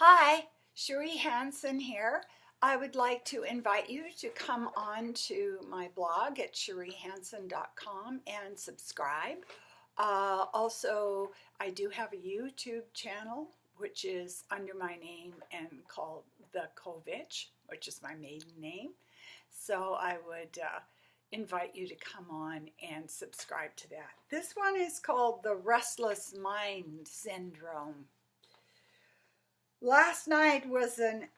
Hi, Cherie Hansen here. I would like to invite you to come on to my blog at cheriehansen.com and subscribe. Also, I do have a YouTube channel, which is under my name and called The Kovich, which is my maiden name. So I would invite you to come on and subscribe to that. This one is called the Restless Mind Syndrome. Last night was an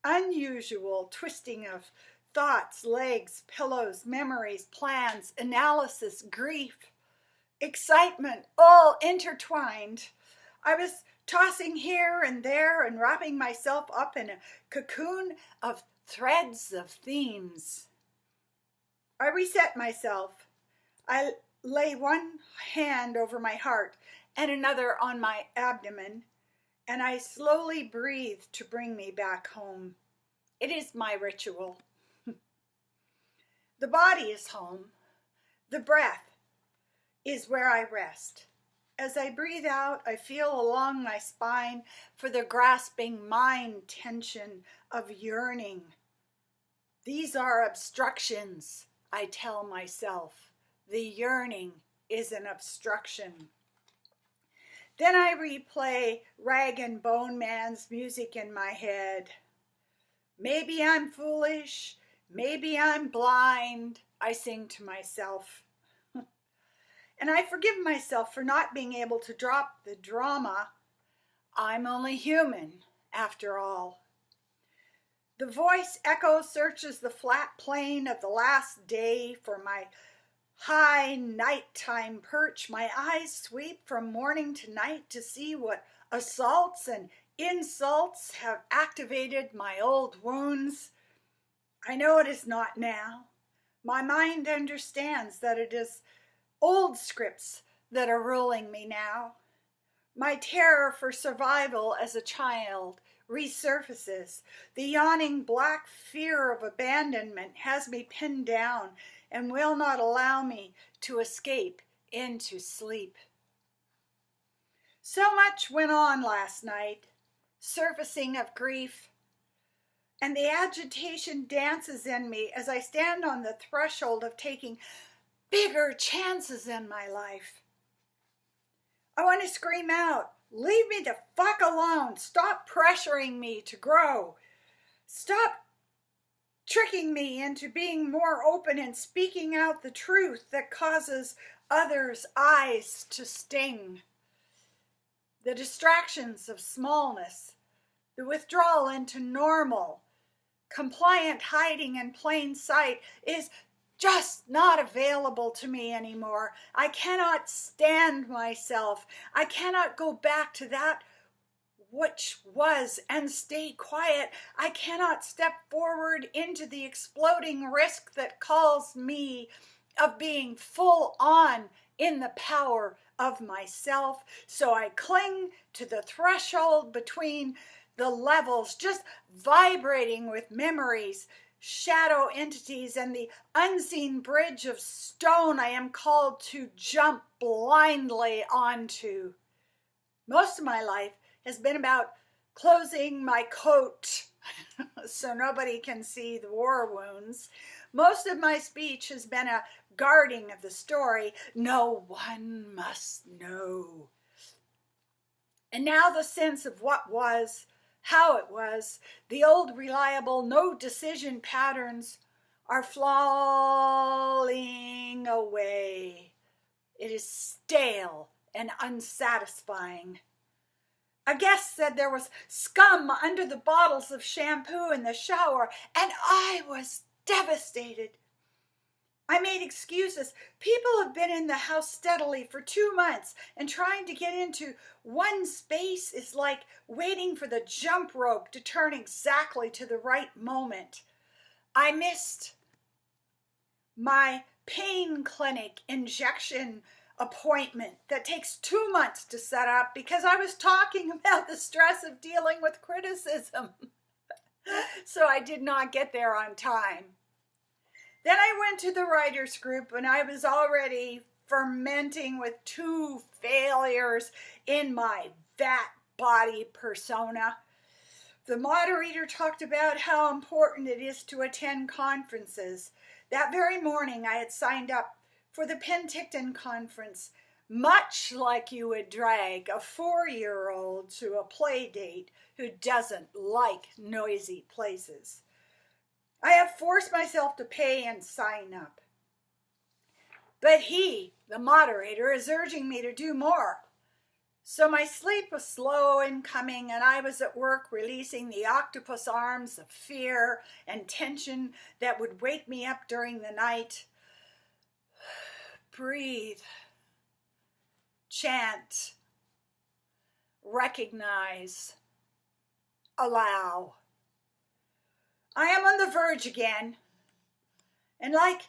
unusual twisting of thoughts, legs, pillows, memories, plans, analysis, grief, excitement, all intertwined. I was tossing here and there and wrapping myself up in a cocoon of threads of themes. I reset myself. I lay one hand over my heart and another on my abdomen, and I slowly breathed to bring me back home. It is my ritual. The body is home. The breath is where I rest. As I breathe out, I feel along my spine for the grasping mind tension of yearning. These are obstructions, I tell myself. The yearning is an obstruction. Then I replay Rag and Bone Man's music in my head. Maybe I'm foolish, maybe I'm blind, I sing to myself. And I forgive myself for not being able to drop the drama. I'm only human, after all. The voice echo searches the flat plain of the last day for my high nighttime perch. My eyes sweep from morning to night to see what assaults and insults have activated my old wounds. I know it is not now. My mind understands that it is old scripts that are ruling me now. My terror for survival as a child resurfaces. The yawning black fear of abandonment has me pinned down and will not allow me to escape into sleep. So much went on last night, surfacing of grief, and the agitation dances in me as I stand on the threshold of taking bigger chances in my life. I want to scream out, leave me the fuck alone. Stop pressuring me to grow. Stop tricking me into being more open and speaking out the truth that causes others' eyes to sting. The distractions of smallness, the withdrawal into normal, compliant hiding in plain sight is just not available to me anymore. I cannot stand myself. I cannot go back to that which was and stay quiet. I cannot step forward into the exploding risk that calls me of being full on in the power of myself. So I cling to the threshold between the levels, just vibrating with memories, shadow entities, and the unseen bridge of stone I am called to jump blindly onto. Most of my life has been about closing my coat so nobody can see the war wounds. Most of my speech has been a guarding of the story. No one must know. And now the sense of what was, how it was, the old reliable no decision patterns are falling away. It is stale and unsatisfying. A guest said there was scum under the bottles of shampoo in the shower, and I was devastated. I made excuses. People have been in the house steadily for 2 months, and trying to get into one space is like waiting for the jump rope to turn exactly to the right moment. I missed my pain clinic injection appointment that takes 2 months to set up because I was talking about the stress of dealing with criticism. So I did not get there on time. Then I went to the writers group and I was already fermenting with 2 failures in my vat body persona. The moderator talked about how important it is to attend conferences. That very morning, I had signed up for the Penticton conference, much like you would drag a 4-year-old to a play date who doesn't like noisy places. I have forced myself to pay and sign up. But he, the moderator, is urging me to do more. So my sleep was slow in coming, and I was at work releasing the octopus arms of fear and tension that would wake me up during the night. Breathe. Chant. Recognize. Allow. I am on the verge again. And like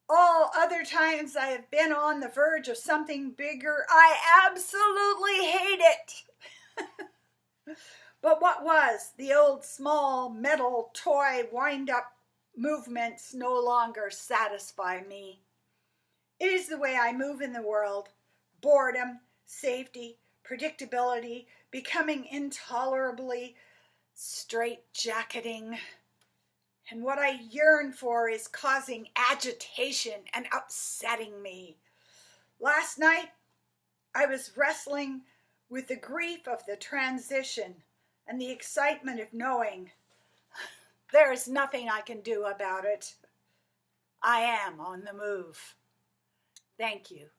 all other times I have been on the verge of something bigger, I absolutely hate it. But what was? The old small metal toy wind-up movements no longer satisfy me. It is the way I move in the world. Boredom, safety, predictability, becoming intolerably straitjacketing. And what I yearn for is causing agitation and upsetting me. Last night, I was wrestling with the grief of the transition and the excitement of knowing there is nothing I can do about it. I am on the move. Thank you.